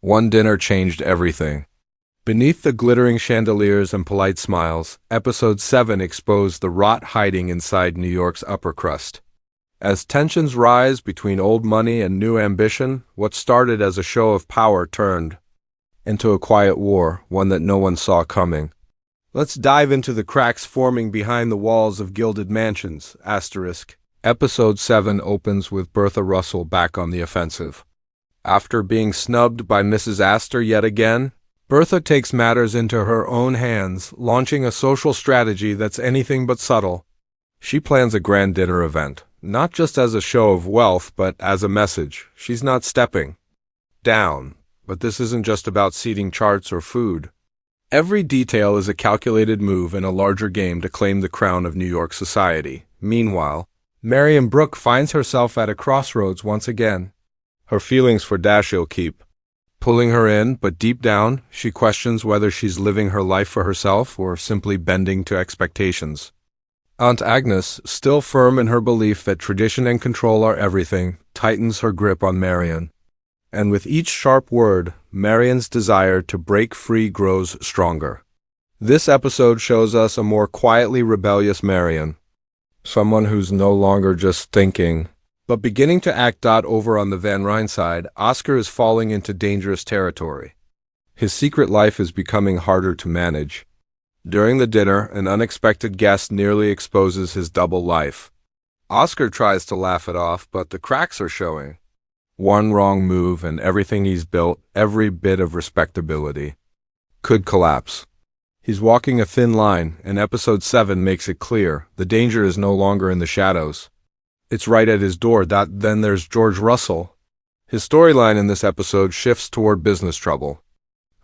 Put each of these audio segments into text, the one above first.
One dinner changed everything. Beneath the glittering chandeliers and polite smiles, Episode 7 exposed the rot hiding inside New York's upper crust. As tensions rise between old money and new ambition, what started as a show of power turned into a quiet war, one that no one saw coming. Let's dive into the cracks forming behind the walls of gilded mansions, asterisk. Episode 7 opens with Bertha Russell back on the offensive. After being snubbed by Mrs. Astor yet again, Bertha takes matters into her own hands, launching a social strategy that's anything but subtle. She plans a grand dinner event, not just as a show of wealth, but as a message. She's not stepping down, but this isn't just about seating charts or food. Every detail is a calculated move in a larger game to claim the crown of New York society. Meanwhile, Marian Brooke finds herself at a crossroads once again. Her feelings for Dashiell keep pulling her in, but deep down, she questions whether she's living her life for herself or simply bending to expectations. Aunt Agnes, still firm in her belief that tradition and control are everything, tightens her grip on Marian. And with each sharp word, Marian's desire to break free grows stronger. This episode shows us a more quietly rebellious Marian, someone who's no longer just thinking, but beginning to act. Over on the Van Ryn side, Oscar is falling into dangerous territory. His secret life is becoming harder to manage. During the dinner, an unexpected guest nearly exposes his double life. Oscar tries to laugh it off, but the cracks are showing. One wrong move and everything he's built, every bit of respectability, could collapse. He's walking a thin line, and Episode 7 makes it clear the danger is no longer in the shadows. It's right at his door. Then there's George Russell. His storyline in this episode shifts toward business trouble.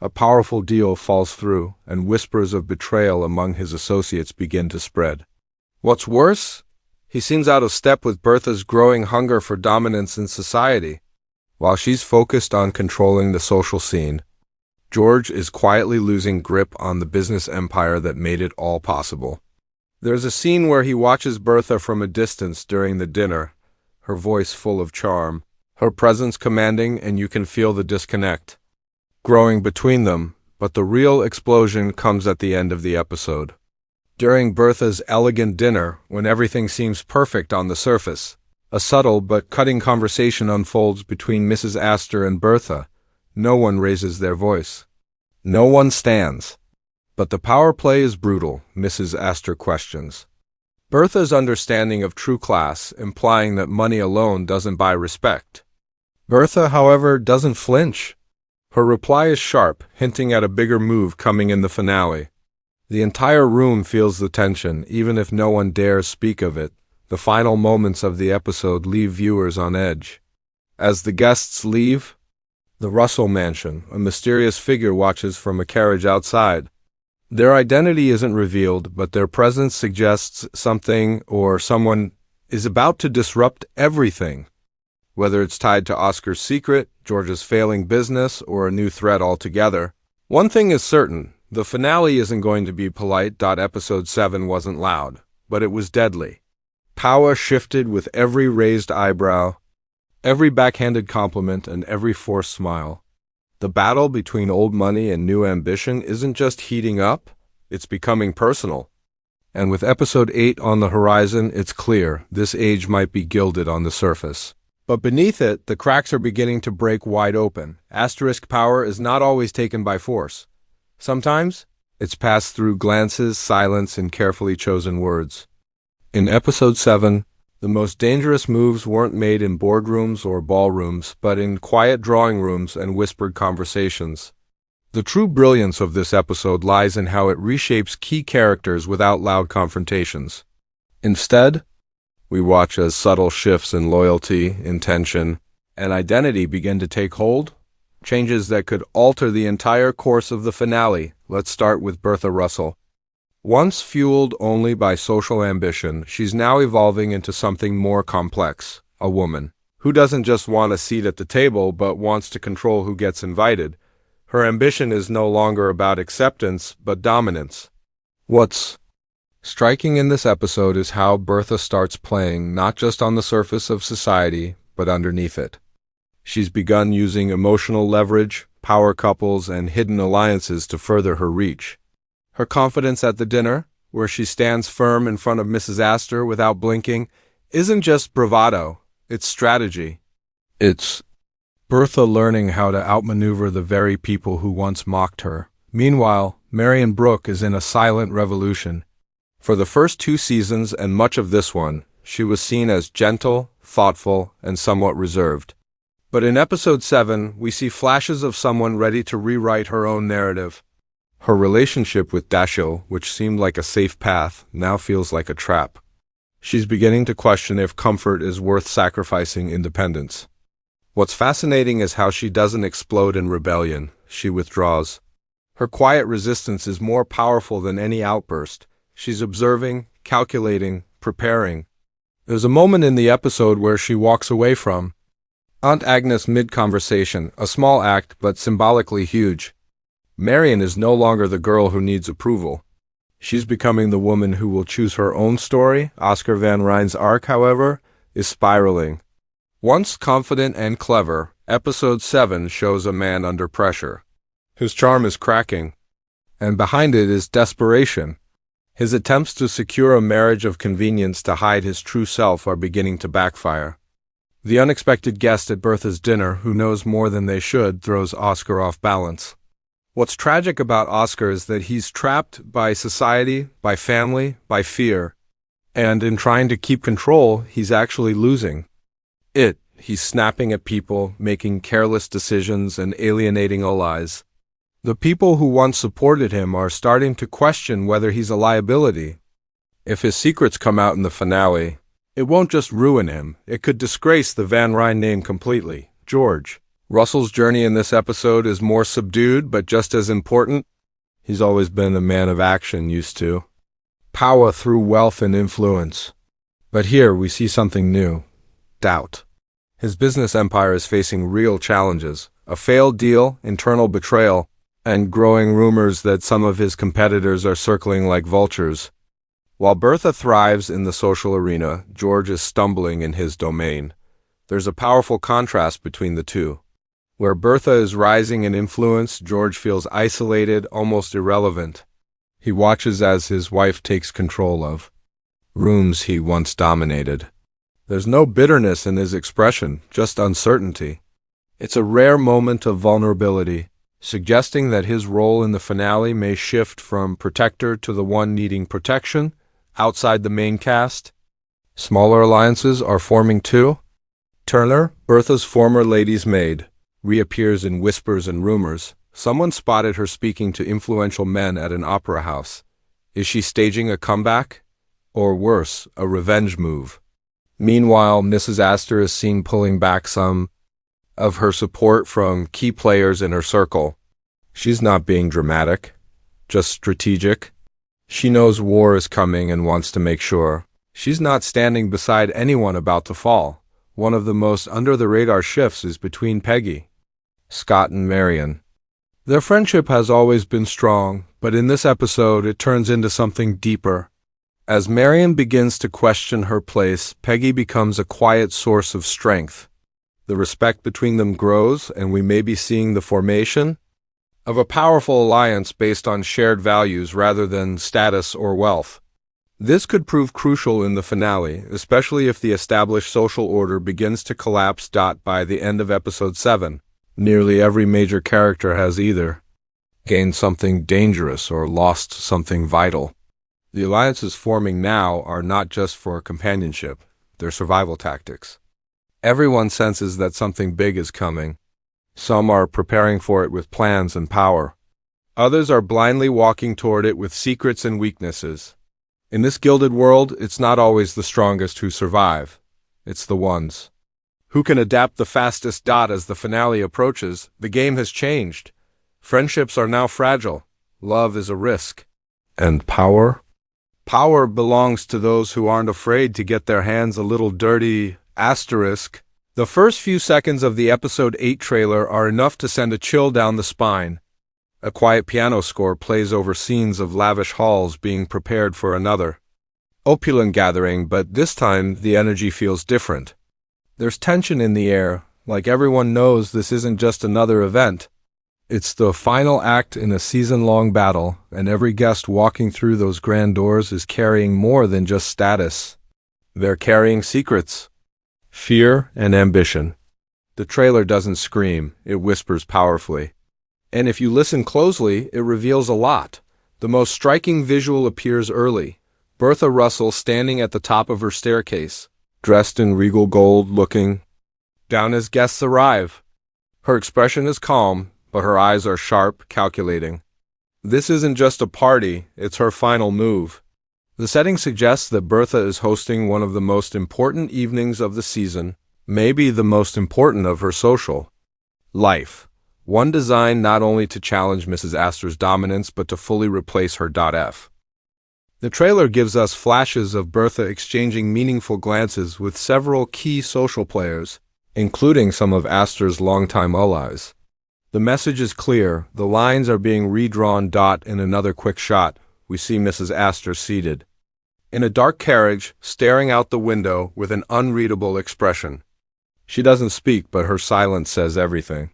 A powerful deal falls through, and whispers of betrayal among his associates begin to spread. What's worse? He seems out of step with Bertha's growing hunger for dominance in society. While she's focused on controlling the social scene, George is quietly losing grip on the business empire that made it all possible. There's a scene where he watches Bertha from a distance during the dinner, her voice full of charm, her presence commanding, and you can feel the disconnect growing between them, but the real explosion comes at the end of the episode. During Bertha's elegant dinner, when everything seems perfect on the surface, a subtle but cutting conversation unfolds between Mrs. Astor and Bertha. No one raises their voice. No one stands. But the power play is brutal, Mrs. Astor questions Bertha's understanding of true class, implying that money alone doesn't buy respect. Bertha, however, doesn't flinch. Her reply is sharp, hinting at a bigger move coming in the finale. The entire room feels the tension, even if no one dares speak of it. The final moments of the episode leave viewers on edge. As the guests leave the Russell mansion, a mysterious figure watches from a carriage outside. Their identity isn't revealed, but their presence suggests something or someone is about to disrupt everything. Whether it's tied to Oscar's secret, George's failing business, or a new threat altogether, one thing is certain: the finale isn't going to be polite. Episode 7 wasn't loud, but it was deadly. Power shifted with every raised eyebrow, every backhanded compliment, and every forced smile. The battle between old money and new ambition isn't just heating up, it's becoming personal. And with Episode 8 on the horizon, it's clear this age might be gilded on the surface. But beneath it, the cracks are beginning to break wide open. Asterisk power is not always taken by force. Sometimes, it's passed through glances, silence, and carefully chosen words. In Episode 7, the most dangerous moves weren't made in boardrooms or ballrooms, but in quiet drawing rooms and whispered conversations. The true brilliance of this episode lies in how it reshapes key characters without loud confrontations. Instead, we watch as subtle shifts in loyalty, intention, and identity begin to take hold, changes that could alter the entire course of the finale. Let's start with Bertha Russell. Once fueled only by social ambition, she's now evolving into something more complex, a woman who doesn't just want a seat at the table but wants to control who gets invited. Her ambition is no longer about acceptance but dominance. What's striking in this episode is how Bertha starts playing not just on the surface of society but underneath it. She's begun using emotional leverage, power couples, and hidden alliances to further her reach. Her confidence at the dinner, where she stands firm in front of Mrs. Astor without blinking, isn't just bravado, it's strategy. It's Bertha learning how to outmaneuver the very people who once mocked her. Meanwhile, Marian Brooke is in a silent revolution. For the first 2 seasons and much of this one, she was seen as gentle, thoughtful, and somewhat reserved. But in episode 7, we see flashes of someone ready to rewrite her own narrative. Her relationship with Dashiell, which seemed like a safe path, now feels like a trap. She's beginning to question if comfort is worth sacrificing independence. What's fascinating is how she doesn't explode in rebellion, she withdraws. Her quiet resistance is more powerful than any outburst. She's observing, calculating, preparing. There's a moment in the episode where she walks away from Aunt Agnes mid-conversation, a small act but symbolically huge. Marian is no longer the girl who needs approval. She's becoming the woman who will choose her own story. Oscar Van Ryn's arc, however, is spiraling. Once confident and clever, episode 7 shows a man under pressure. His charm is cracking, and behind it is desperation. His attempts to secure a marriage of convenience to hide his true self are beginning to backfire. The unexpected guest at Bertha's dinner, who knows more than they should, throws Oscar off balance. What's tragic about Oscar is that he's trapped by society, by family, by fear, and in trying to keep control, he's actually losing. He's snapping at people, making careless decisions, and alienating allies. The people who once supported him are starting to question whether he's a liability. If his secrets come out in the finale, it won't just ruin him, it could disgrace the Van Ryn name completely. George Russell's journey in this episode is more subdued, but just as important. He's always been a man of action, used to power through wealth and influence. But here we see something new. Doubt. His business empire is facing real challenges, a failed deal, internal betrayal, and growing rumors that some of his competitors are circling like vultures. While Bertha thrives in the social arena, George is stumbling in his domain. There's a powerful contrast between the two. Where Bertha is rising in influence, George feels isolated, almost irrelevant. He watches as his wife takes control of rooms he once dominated. There's no bitterness in his expression, just uncertainty. It's a rare moment of vulnerability, suggesting that his role in the finale may shift from protector to the one needing protection, outside the main cast. Smaller alliances are forming too. Turner, Bertha's former lady's maid, reappears in whispers and rumors. Someone spotted her speaking to influential men at an opera house. Is she staging a comeback? Or worse, a revenge move? Meanwhile, Mrs. Astor is seen pulling back some of her support from key players in her circle. She's not being dramatic, just strategic. She knows war is coming and wants to make sure. She's not standing beside anyone about to fall. One of the most under-the-radar shifts is between Peggy, Scott, and Marian. Their friendship has always been strong, but in this episode it turns into something deeper. As Marian begins to question her place, Peggy becomes a quiet source of strength. The respect between them grows, and we may be seeing the formation of a powerful alliance based on shared values rather than status or wealth. This could prove crucial in the finale, especially if the established social order begins to collapse. By the end of episode 7, nearly every major character has either gained something dangerous or lost something vital. The alliances forming now are not just for companionship, they're survival tactics. Everyone senses that something big is coming. Some are preparing for it with plans and power. Others are blindly walking toward it with secrets and weaknesses. In this gilded world, it's not always the strongest who survive. It's the ones who can adapt the fastest. As the finale approaches, the game has changed. Friendships are now fragile. Love is a risk. And power? Power belongs to those who aren't afraid to get their hands a little dirty. Asterisk. The first few seconds of the episode 8 trailer are enough to send a chill down the spine. A quiet piano score plays over scenes of lavish halls being prepared for another opulent gathering, but this time the energy feels different. There's tension in the air, like everyone knows this isn't just another event. It's the final act in a season-long battle, and every guest walking through those grand doors is carrying more than just status. They're carrying secrets, fear, and ambition. The trailer doesn't scream, it whispers powerfully. And if you listen closely, it reveals a lot. The most striking visual appears early. Bertha Russell standing at the top of her staircase, dressed in regal gold, looking down as guests arrive. Her expression is calm, but her eyes are sharp, calculating. This isn't just a party, it's her final move. The setting suggests that Bertha is hosting one of the most important evenings of the season, maybe the most important of her social life. One designed not only to challenge Mrs. Astor's dominance, but to fully replace her. F. The trailer gives us flashes of Bertha exchanging meaningful glances with several key social players, including some of Astor's longtime allies. The message is clear, the lines are being redrawn. In another quick shot, we see Mrs. Astor seated in a dark carriage, staring out the window with an unreadable expression. She doesn't speak, but her silence says everything.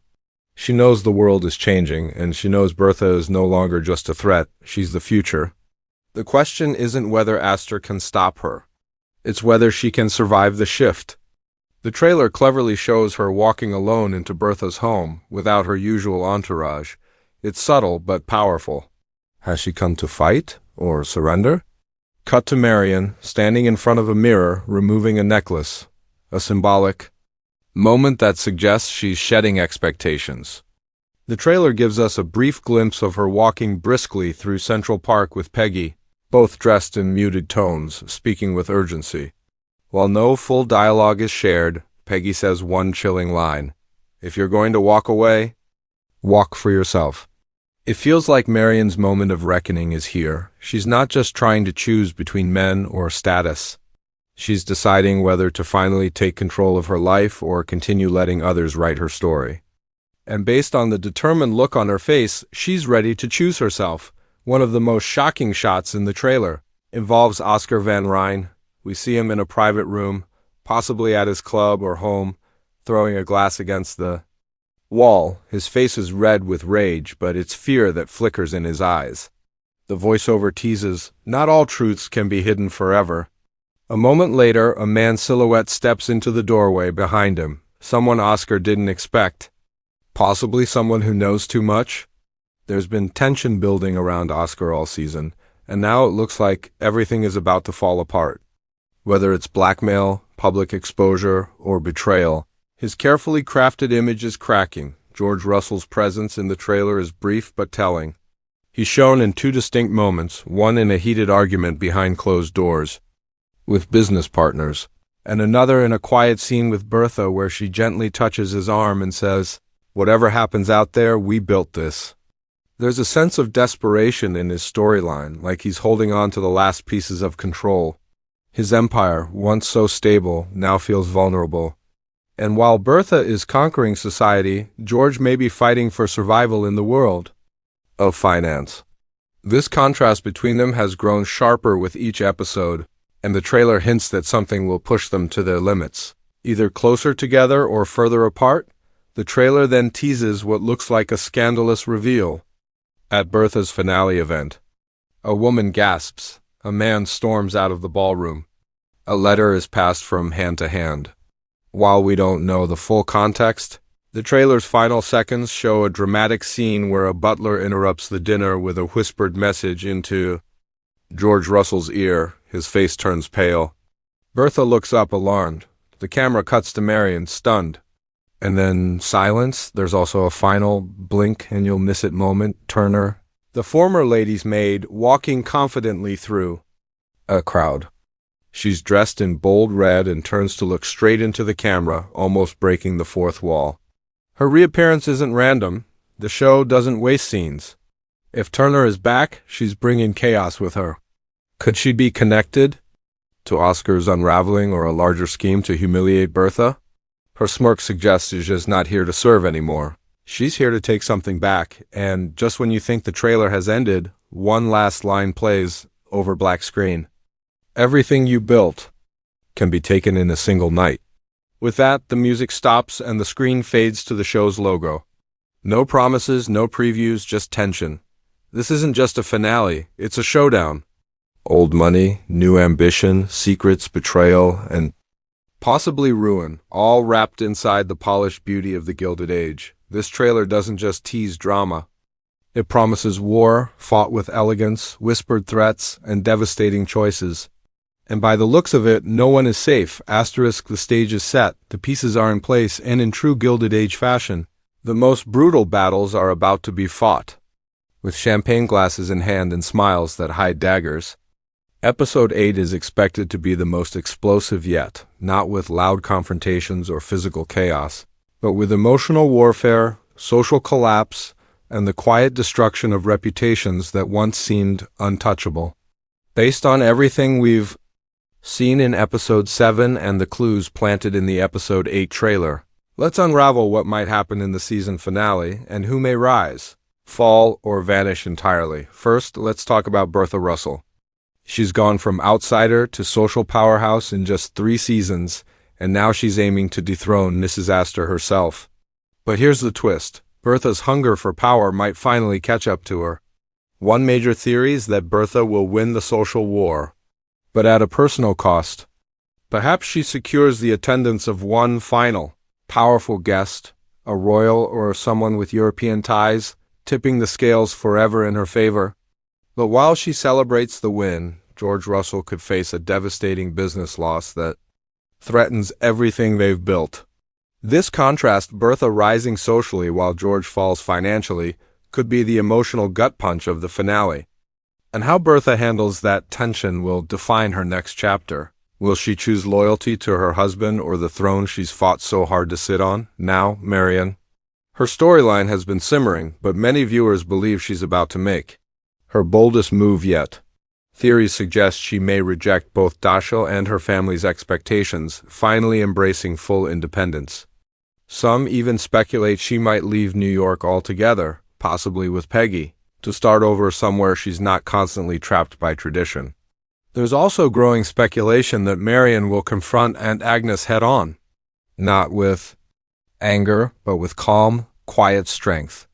She knows the world is changing, and she knows Bertha is no longer just a threat, she's the future. The question isn't whether Astor can stop her. It's whether she can survive the shift. The trailer cleverly shows her walking alone into Bertha's home, without her usual entourage. It's subtle but powerful. Has she come to fight, or surrender? Cut to Marian, standing in front of a mirror, removing a necklace. A symbolic moment that suggests she's shedding expectations. The trailer gives us a brief glimpse of her walking briskly through Central Park with Peggy, both dressed in muted tones, speaking with urgency. While no full dialogue is shared, Peggy says one chilling line: "If you're going to walk away, walk for yourself." It feels like Marian's moment of reckoning is here. She's not just trying to choose between men or status. She's deciding whether to finally take control of her life or continue letting others write her story. And based on the determined look on her face, she's ready to choose herself. One of the most shocking shots in the trailer involves Oscar Van Ryn. We see him in a private room, possibly at his club or home, throwing a glass against the wall. His face is red with rage, but it's fear that flickers in his eyes. The voiceover teases, "Not all truths can be hidden forever." A moment later, a man's silhouette steps into the doorway behind him, someone Oscar didn't expect. Possibly someone who knows too much? There's been tension building around Oscar all season, and now it looks like everything is about to fall apart. Whether it's blackmail, public exposure, or betrayal, his carefully crafted image is cracking. George Russell's presence in the trailer is brief but telling. He's shown in two distinct moments, one in a heated argument behind closed doors with business partners, and another in a quiet scene with Bertha where she gently touches his arm and says, "Whatever happens out there, we built this." There's a sense of desperation in his storyline, like he's holding on to the last pieces of control. His empire, once so stable, now feels vulnerable. And while Bertha is conquering society, George may be fighting for survival in the world of finance. This contrast between them has grown sharper with each episode, and the trailer hints that something will push them to their limits, either closer together or further apart. The trailer then teases what looks like a scandalous reveal. At Bertha's finale event, a woman gasps, a man storms out of the ballroom. A letter is passed from hand to hand. While we don't know the full context, the trailer's final seconds show a dramatic scene where a butler interrupts the dinner with a whispered message into George Russell's ear. His face turns pale. Bertha looks up, alarmed. The camera cuts to Marian, stunned. And then silence. There's also a final blink and you'll miss it moment. Turner, the former lady's maid, walking confidently through a crowd. She's dressed in bold red and turns to look straight into the camera, almost breaking the fourth wall. Her reappearance isn't random. The show doesn't waste scenes. If Turner is back, she's bringing chaos with her. Could she be connected to Oscar's unraveling or a larger scheme to humiliate Bertha? Her smirk suggests she's just not here to serve anymore. She's here to take something back, and just when you think the trailer has ended, one last line plays over black screen. "Everything you built can be taken in a single night." With that, the music stops and the screen fades to the show's logo. No promises, no previews, just tension. This isn't just a finale, it's a showdown. Old money, new ambition, secrets, betrayal, and possibly ruin, all wrapped inside the polished beauty of the Gilded Age. This trailer doesn't just tease drama. It promises war, fought with elegance, whispered threats, and devastating choices. And by the looks of it, no one is safe. Asterisk, the stage is set, the pieces are in place, and in true Gilded Age fashion, the most brutal battles are about to be fought. With champagne glasses in hand and smiles that hide daggers, Episode 8 is expected to be the most explosive yet, not with loud confrontations or physical chaos, but with emotional warfare, social collapse, and the quiet destruction of reputations that once seemed untouchable. Based on everything we've seen in Episode 7 and the clues planted in the Episode 8 trailer, let's unravel what might happen in the season finale and who may rise, fall, or vanish entirely. First, let's talk about Bertha Russell. She's gone from outsider to social powerhouse in just 3 seasons, and now she's aiming to dethrone Mrs. Astor herself. But here's the twist. Bertha's hunger for power might finally catch up to her. One major theory is that Bertha will win the social war, but at a personal cost. Perhaps she secures the attendance of one final, powerful guest, a royal or someone with European ties, tipping the scales forever in her favor. But while she celebrates the win, George Russell could face a devastating business loss that threatens everything they've built. This contrast, Bertha rising socially while George falls financially, could be the emotional gut punch of the finale. And how Bertha handles that tension will define her next chapter. Will she choose loyalty to her husband or the throne she's fought so hard to sit on? Now, Marian. Her storyline has been simmering, but many viewers believe she's about to make her boldest move yet. Theories suggest she may reject both Dashiell and her family's expectations, finally embracing full independence. Some even speculate she might leave New York altogether, possibly with Peggy, to start over somewhere she's not constantly trapped by tradition. There's also growing speculation that Marian will confront Aunt Agnes head-on, not with anger, but with calm, quiet strength.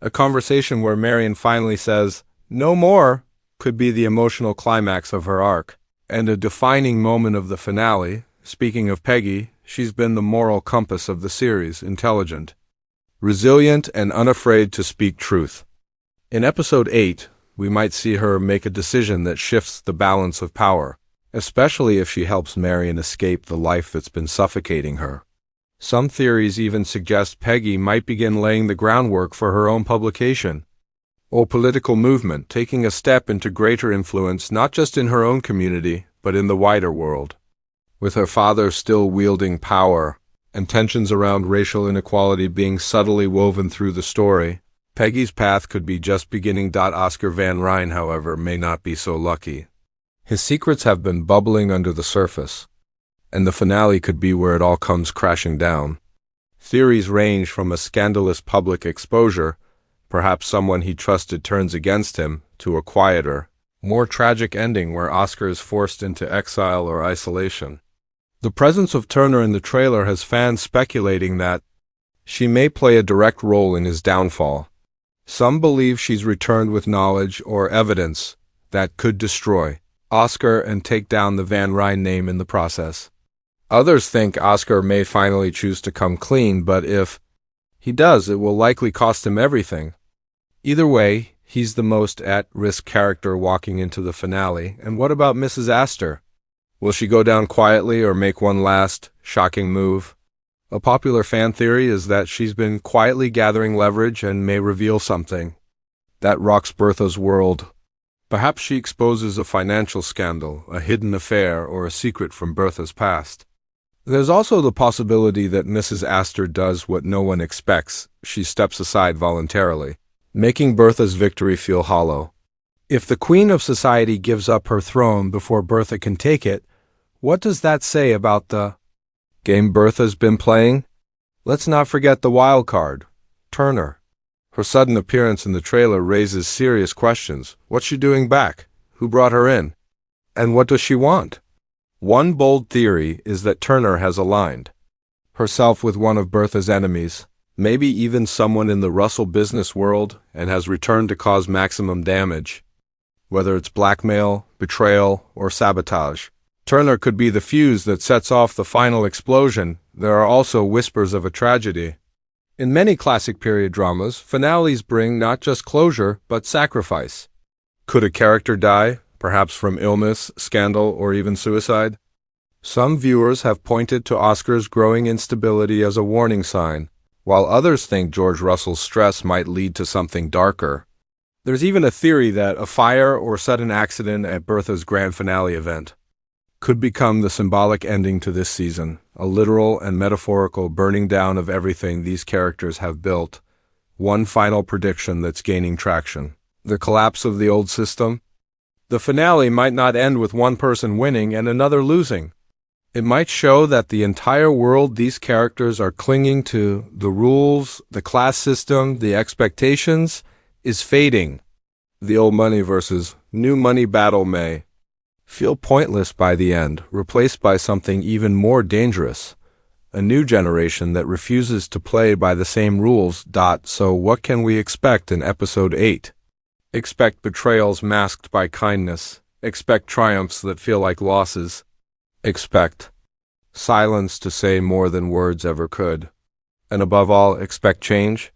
A conversation where Marian finally says, "No more," could be the emotional climax of her arc, and a defining moment of the finale. Speaking of Peggy, she's been the moral compass of the series, intelligent, resilient, and unafraid to speak truth. In Episode 8, we might see her make a decision that shifts the balance of power, especially if she helps Marian escape the life that's been suffocating her. Some theories even suggest Peggy might begin laying the groundwork for her own publication or political movement, taking a step into greater influence not just in her own community, but in the wider world. With her father still wielding power, and tensions around racial inequality being subtly woven through the story, Peggy's path could be just beginning. Oscar Van Ryn, however, may not be so lucky. His secrets have been bubbling under the surface, and the finale could be where it all comes crashing down. Theories range from a scandalous public exposure, perhaps someone he trusted turns against him, to a quieter, more tragic ending where Oscar is forced into exile or isolation. The presence of Turner in the trailer has fans speculating that she may play a direct role in his downfall. Some believe she's returned with knowledge or evidence that could destroy Oscar and take down the Van Ryn name in the process. Others think Oscar may finally choose to come clean, but if he does, it will likely cost him everything. Either way, he's the most at-risk character walking into the finale. And what about Mrs. Astor? Will she go down quietly or make one last, shocking move? A popular fan theory is that she's been quietly gathering leverage and may reveal something that rocks Bertha's world. Perhaps she exposes a financial scandal, a hidden affair, or a secret from Bertha's past. There's also the possibility that Mrs. Astor does what no one expects. She steps aside voluntarily, making Bertha's victory feel hollow. If the queen of society gives up her throne before Bertha can take it, what does that say about the game Bertha's been playing? Let's not forget the wild card, Turner. Her sudden appearance in the trailer raises serious questions. What's she doing back? Who brought her in? And what does she want? One bold theory is that Turner has aligned herself with one of Bertha's enemies, Maybe even someone in the Russell business world and has returned to cause maximum damage. Whether it's blackmail, betrayal, or sabotage, Turner could be the fuse that sets off the final explosion. There are also whispers of a tragedy. In many classic period dramas, finales bring not just closure, but sacrifice. Could a character die, perhaps from illness, scandal, or even suicide? Some viewers have pointed to Oscar's growing instability as a warning sign, while others think George Russell's stress might lead to something darker. There's even a theory that a fire or sudden accident at Bertha's grand finale event could become the symbolic ending to this season, a literal and metaphorical burning down of everything these characters have built. One final prediction that's gaining traction: the collapse of the old system. The finale might not end with one person winning and another losing. It might show that the entire world these characters are clinging to, the rules, the class system, the expectations, is fading. The old money versus new money battle may feel pointless by the end, replaced by something even more dangerous, a new generation that refuses to play by the same rules. So what can we expect in episode 8? Expect betrayals masked by kindness. Expect triumphs that feel like losses. Expect silence to say more than words ever could. And above all, expect change.